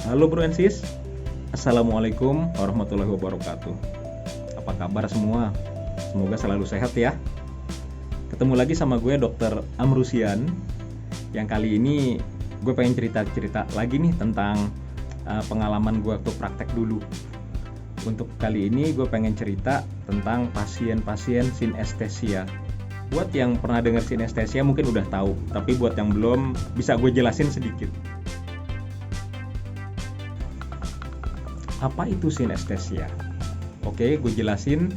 Halo Bro and Sis, Assalamualaikum warahmatullahi wabarakatuh. Apa kabar semua? Semoga selalu sehat ya. Ketemu lagi sama gue Dr. Amrusian. Yang kali ini gue pengen cerita-cerita lagi nih tentang pengalaman gue waktu praktek dulu. Untuk kali ini gue pengen cerita tentang pasien-pasien sinestesia. Buat yang pernah dengar sinestesia mungkin udah tahu, tapi buat yang belum bisa gue jelasin sedikit. Apa itu sinestesia? Oke, gue jelasin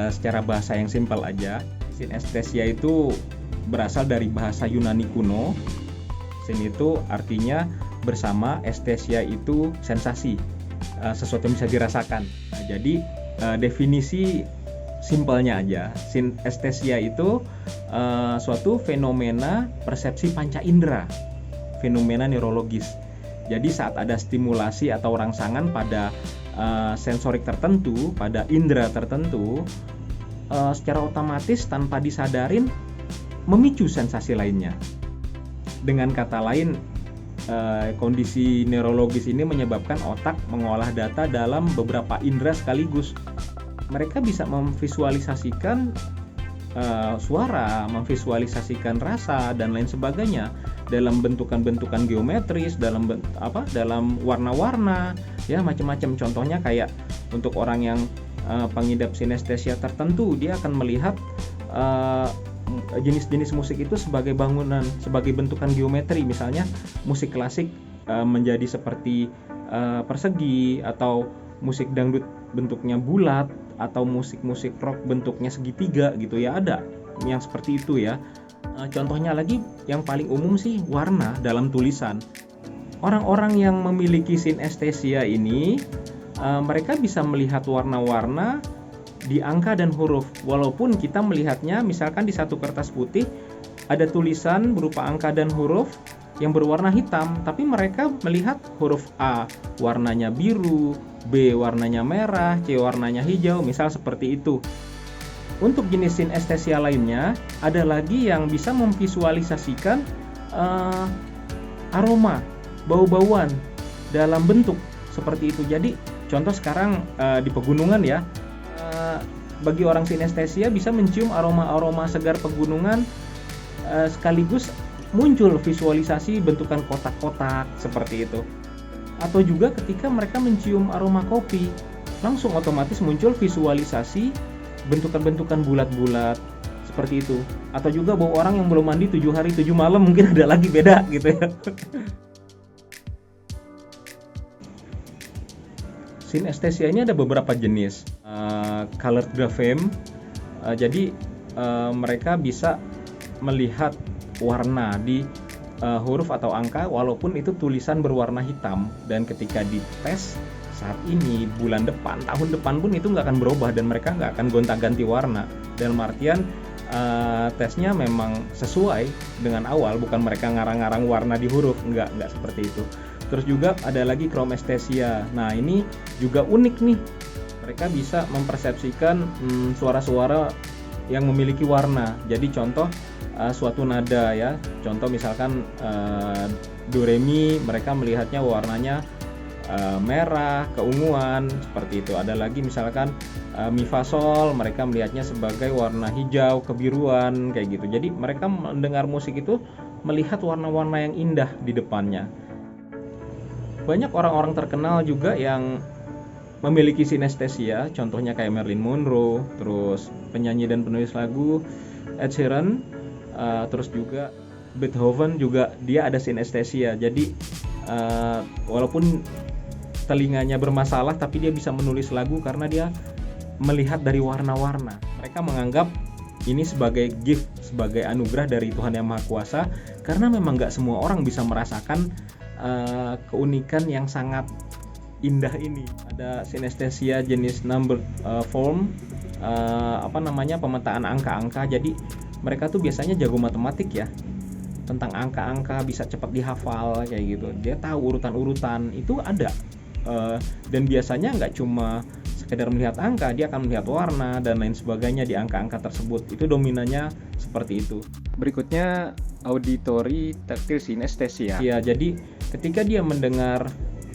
secara bahasa yang simpel aja. Sinestesia itu berasal dari bahasa Yunani kuno. Sin itu artinya bersama, estesia itu sensasi, sesuatu yang bisa dirasakan. Nah, jadi definisi simpelnya aja, sinestesia itu suatu fenomena persepsi panca indera, fenomena neurologis. Jadi saat ada stimulasi atau rangsangan pada sensorik tertentu, pada indera tertentu, secara otomatis tanpa disadarin memicu sensasi lainnya. Dengan kata lain, kondisi neurologis ini menyebabkan otak mengolah data dalam beberapa indera sekaligus. Mereka bisa memvisualisasikan suara, memvisualisasikan rasa dan lain sebagainya dalam bentukan-bentukan geometris, dalam warna-warna, ya macam-macam. Contohnya kayak untuk orang yang pengidap sinestesia tertentu, dia akan melihat jenis-jenis musik itu sebagai bangunan, sebagai bentukan geometri. Misalnya musik klasik menjadi seperti persegi, atau musik dangdut bentuknya bulat, atau musik-musik rock bentuknya segitiga gitu ya, ada yang seperti itu ya. Contohnya lagi yang paling umum sih warna dalam tulisan. Orang-orang yang memiliki sinestesia ini mereka bisa melihat warna-warna di angka dan huruf, walaupun kita melihatnya misalkan di satu kertas putih ada tulisan berupa angka dan huruf yang berwarna hitam, tapi mereka melihat huruf A warnanya biru, B warnanya merah, C warnanya hijau, misal seperti itu. Untuk jenis sinestesia lainnya, ada lagi yang bisa memvisualisasikan aroma, bau-bauan dalam bentuk seperti itu. Jadi contoh sekarang di pegunungan ya, bagi orang sinestesia bisa mencium aroma-aroma segar pegunungan, sekaligus muncul visualisasi bentukan kotak-kotak seperti itu. Atau juga ketika mereka mencium aroma kopi, langsung otomatis muncul visualisasi bentukan-bentukan bulat-bulat seperti itu. Atau juga bau orang yang belum mandi 7 hari 7 malam, mungkin ada lagi beda gitu ya. Sinestesia ini ada beberapa jenis. Colored grapheme, jadi mereka bisa melihat warna di huruf atau angka walaupun itu tulisan berwarna hitam, dan ketika dites saat ini, bulan depan, tahun depan pun itu nggak akan berubah dan mereka nggak akan gonta-ganti warna. Dalam artian tesnya memang sesuai dengan awal, bukan mereka ngarang-ngarang warna di huruf, nggak seperti itu. Terus juga ada lagi chromestesia. Nah ini juga unik nih, mereka bisa mempersepsikan suara-suara yang memiliki warna. Jadi contoh suatu nada ya, contoh misalkan do re mi, mereka melihatnya warnanya merah, keunguan seperti itu. Ada lagi misalkan mi fa sol, mereka melihatnya sebagai warna hijau, kebiruan kayak gitu. Jadi mereka mendengar musik itu melihat warna-warna yang indah di depannya. Banyak orang-orang terkenal juga yang memiliki sinestesia, contohnya kayak Marilyn Monroe, terus penyanyi dan penulis lagu Ed Sheeran, terus juga Beethoven juga dia ada sinestesia. Jadi walaupun telinganya bermasalah, tapi dia bisa menulis lagu karena dia melihat dari warna-warna. Mereka menganggap ini sebagai gift, sebagai anugerah dari Tuhan Yang Maha Kuasa, karena memang gak semua orang bisa merasakan keunikan yang sangat indah ini. Ada sinestesia jenis number form, pemetaan angka-angka. Jadi mereka tuh biasanya jago matematik ya, tentang angka-angka bisa cepat dihafal kayak gitu. Dia tahu urutan-urutan itu ada, dan biasanya nggak cuma sekedar melihat angka, dia akan melihat warna dan lain sebagainya di angka-angka tersebut. Itu dominannya seperti itu. Berikutnya auditory tactile synesthesia. Ya, jadi ketika dia mendengar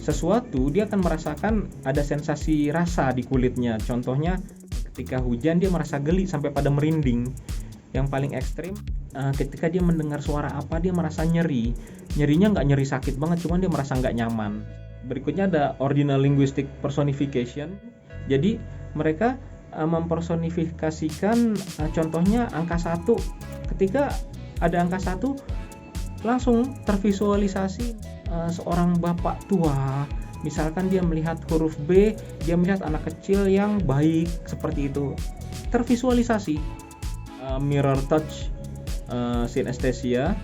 sesuatu, dia akan merasakan ada sensasi rasa di kulitnya. Contohnya ketika hujan dia merasa geli sampai pada merinding. Yang paling ekstrim ketika dia mendengar suara apa dia merasa nyeri. Nyerinya nggak nyeri sakit banget, cuman dia merasa nggak nyaman. Berikutnya ada ordinal linguistic personification. Jadi mereka mempersonifikasikan contohnya angka 1. Ketika ada angka 1 langsung tervisualisasi seorang bapak tua. Misalkan dia melihat huruf B, dia melihat anak kecil yang baik seperti itu. Tervisualisasi. Mirror touch synesthesia.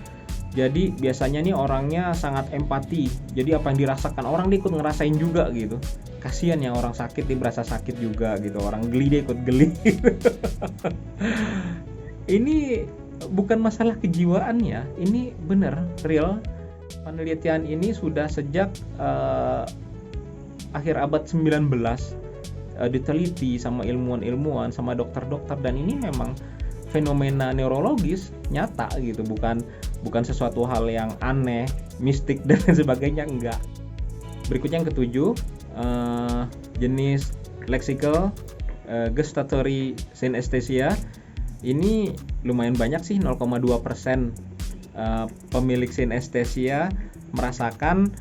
Jadi biasanya nih orangnya sangat empati. Jadi apa yang dirasakan orang dia ikut ngerasain juga gitu. Kasian ya orang sakit dia berasa sakit juga gitu. Orang geli dia ikut geli. Ini bukan masalah kejiwaan ya. Ini benar real. Penelitian ini sudah sejak akhir abad 19 diteliti sama ilmuwan-ilmuwan, sama dokter-dokter, dan ini memang fenomena neurologis nyata gitu, bukan sesuatu hal yang aneh, mistik dan sebagainya, enggak. Berikutnya yang ketujuh, jenis lexical gustatory synesthesia. Ini lumayan banyak sih, 0,2% pemilik synesthesia merasakan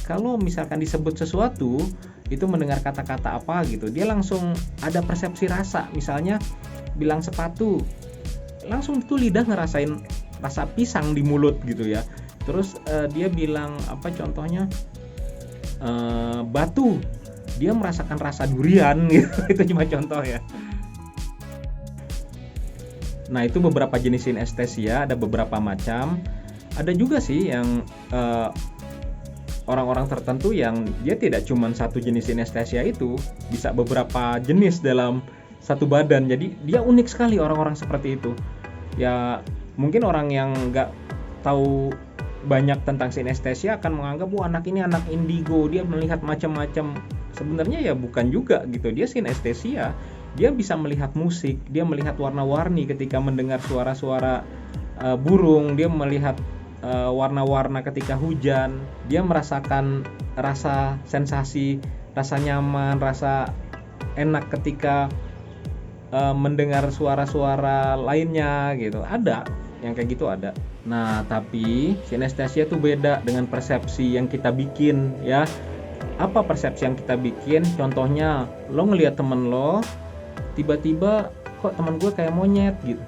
kalau misalkan disebut sesuatu itu mendengar kata-kata apa gitu, dia langsung ada persepsi rasa. Misalnya bilang sepatu, langsung tuh lidah ngerasain rasa pisang di mulut gitu ya. Terus dia bilang contohnya batu, dia merasakan rasa durian gitu. Itu cuma contoh ya. Nah itu beberapa jenis synesthesia, ada beberapa macam. Ada juga sih yang orang-orang tertentu yang dia tidak cuma satu jenis synesthesia, itu bisa beberapa jenis dalam satu badan. Jadi dia unik sekali orang-orang seperti itu. Ya mungkin orang yang nggak tahu banyak tentang synesthesia akan menganggap anak ini anak indigo, dia melihat macam-macam. Sebenarnya ya bukan juga gitu. Dia synesthesia, dia bisa melihat musik, dia melihat warna-warni ketika mendengar suara-suara burung, dia melihat warna-warna ketika hujan, dia merasakan rasa sensasi, rasa nyaman, rasa enak ketika mendengar suara-suara lainnya gitu. Ada yang kayak gitu, ada. Nah tapi synesthesia itu beda dengan persepsi yang kita bikin ya. Apa persepsi yang kita bikin? Contohnya lo ngelihat temen lo, tiba-tiba kok teman gue kayak monyet gitu.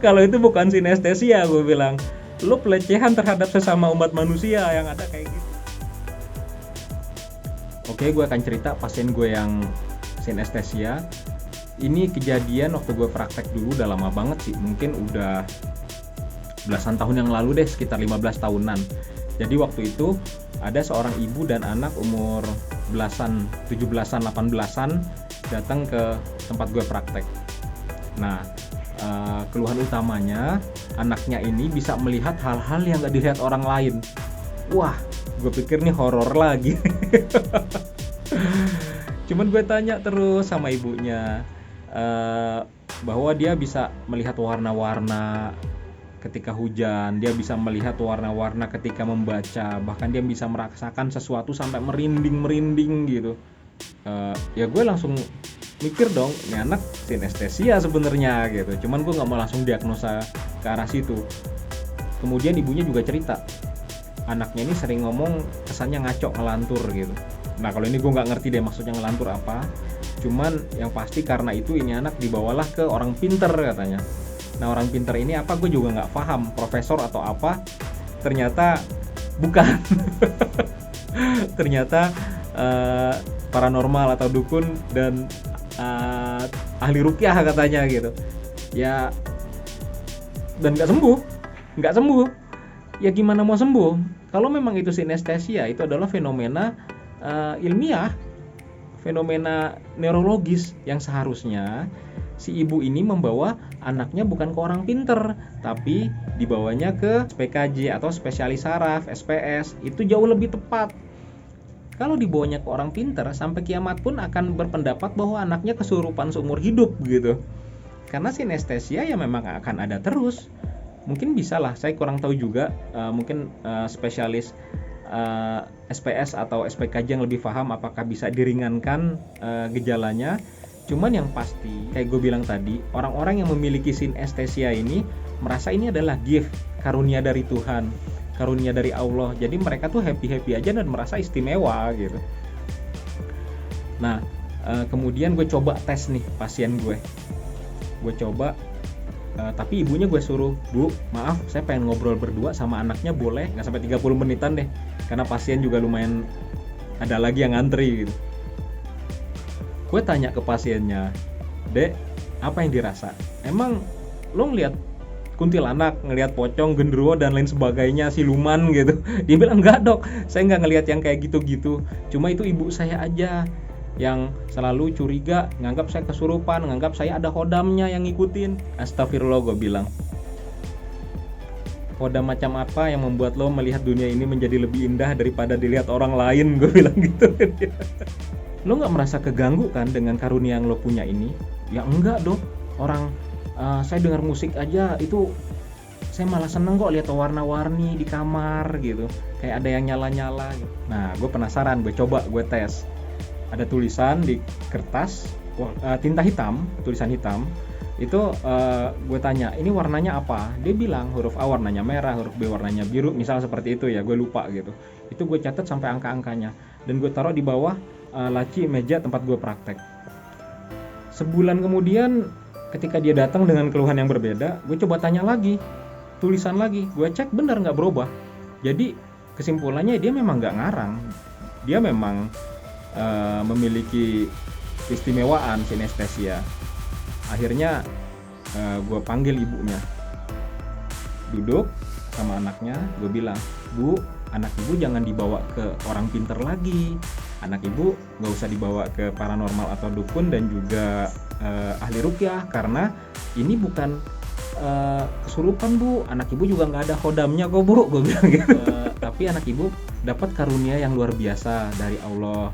Kalau itu bukan synesthesia, gue bilang lo pelecehan terhadap sesama umat manusia yang ada kayak gitu. Oke, gue akan cerita pasien gue yang synesthesia. Ini kejadian waktu gue praktek dulu, udah lama banget sih, mungkin udah belasan tahun yang lalu deh, sekitar 15 tahunan. Jadi waktu itu ada seorang ibu dan anak umur belasan, 17-an, 18-an datang ke tempat gue praktek. Nah, keluhan utamanya anaknya ini bisa melihat hal-hal yang gak dilihat orang lain. Wah, gue pikir nih horor lagi. Cuman gue tanya terus sama ibunya bahwa dia bisa melihat warna-warna ketika hujan, dia bisa melihat warna-warna ketika membaca, bahkan dia bisa merasakan sesuatu sampai merinding gitu. Ya gue langsung mikir dong, ini anak synesthesia sebenarnya gitu. Cuman gue nggak mau langsung diagnosa ke arah situ. Kemudian ibunya juga cerita, anaknya ini sering ngomong kesannya ngaco, ngelantur gitu. Nah kalau ini gue nggak ngerti deh maksudnya ngelantur apa. Cuman yang pasti karena itu ini anak dibawalah ke orang pinter katanya. Nah orang pinter ini apa gue juga nggak paham, profesor atau apa. Ternyata bukan. Ternyata paranormal atau dukun dan ahli ruqyah katanya gitu ya. Dan nggak sembuh. Ya gimana mau sembuh kalau memang itu synesthesia? Itu adalah fenomena ilmiah, fenomena neurologis yang seharusnya si ibu ini membawa anaknya bukan ke orang pinter, tapi dibawanya ke SPKJ atau spesialis saraf, SPS. Itu jauh lebih tepat. Kalau dibawanya ke orang pinter, sampai kiamat pun akan berpendapat bahwa anaknya kesurupan seumur hidup gitu. Karena synesthesia ya memang akan ada terus. Mungkin bisa lah, saya kurang tahu juga, mungkin spesialis SPS atau SPKJ yang lebih paham apakah bisa diringankan gejalanya. Cuman yang pasti, kayak gue bilang tadi, orang-orang yang memiliki sinestesia ini merasa ini adalah gift, karunia dari Tuhan, karunia dari Allah. Jadi mereka tuh happy-happy aja dan merasa istimewa gitu. Nah, kemudian gue coba tes nih pasien gue. Gue coba, tapi ibunya gue suruh, Bu, maaf saya pengen ngobrol berdua sama anaknya, boleh? Nggak sampai 30 menitan deh, karena pasien juga lumayan ada lagi yang ngantri gitu. Gue tanya ke pasiennya, Dek, apa yang dirasa? Emang lo ngeliat kuntilanak, ngeliat pocong, genderuwo dan lain sebagainya, siluman gitu? Dia bilang, enggak dok, saya nggak ngeliat yang kayak gitu-gitu, cuma itu ibu saya aja yang selalu curiga, nganggap saya kesurupan, nganggap saya ada hodamnya yang ngikutin. Astagfirullah, gue bilang. Hodam macam apa yang membuat lo melihat dunia ini menjadi lebih indah daripada dilihat orang lain, gue bilang gitu. Lo nggak merasa keganggu kan dengan karunia yang lo punya ini? Ya enggak dong, orang saya dengar musik aja itu saya malah seneng kok lihat warna-warni di kamar gitu, kayak ada yang nyala-nyala gitu. Nah, gue penasaran, gue coba, gue tes. Ada tulisan di kertas, tinta hitam, tulisan hitam. Itu gue tanya, ini warnanya apa? Dia bilang huruf A warnanya merah, huruf B warnanya biru, misal seperti itu ya, gue lupa gitu. Itu gue catat sampai angka-angkanya dan gue taruh di bawah laci meja tempat gue praktek. Sebulan kemudian ketika dia datang dengan keluhan yang berbeda, gue coba tanya lagi, tulisan lagi, gue cek benar nggak berubah. Jadi kesimpulannya dia memang nggak ngarang, dia memang memiliki keistimewaan sinestesia. Akhirnya gue panggil ibunya, duduk sama anaknya, gue bilang, Bu, anak ibu jangan dibawa ke orang pinter lagi, anak ibu gak usah dibawa ke paranormal atau dukun dan juga ahli ruqyah, karena ini bukan kesurupan Bu, anak ibu juga gak ada khodamnya kok Bu, gue bilang gitu. Tapi anak ibu dapat karunia yang luar biasa dari Allah,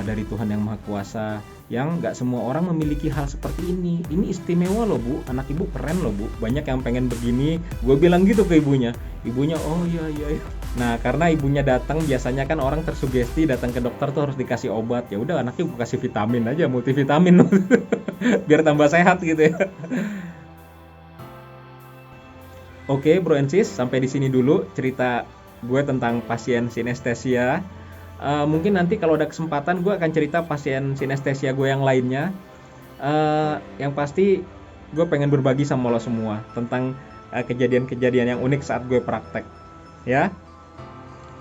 dari Tuhan yang Maha Kuasa, yang gak semua orang memiliki hal seperti ini. Ini istimewa loh Bu, anak ibu keren loh Bu, banyak yang pengen begini. Gue bilang gitu ke ibunya. Ibunya, oh iya. Nah, karena ibunya datang, biasanya kan orang tersugesti datang ke dokter tuh harus dikasih obat. Ya udah, anaknya gue kasih vitamin aja, multivitamin biar tambah sehat gitu ya. Oke, bro and sis, sampai di sini dulu cerita gue tentang pasien sinestesia. Mungkin nanti kalau ada kesempatan gue akan cerita pasien sinestesia gue yang lainnya. Yang pasti gue pengen berbagi sama lo semua tentang kejadian-kejadian yang unik saat gue praktek, ya.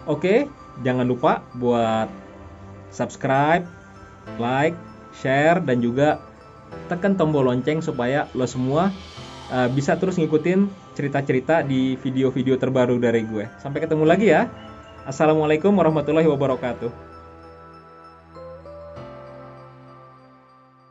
Oke, jangan lupa buat subscribe, like, share, dan juga tekan tombol lonceng supaya lo semua bisa terus ngikutin cerita-cerita di video-video terbaru dari gue. Sampai ketemu lagi ya. Assalamualaikum warahmatullahi wabarakatuh.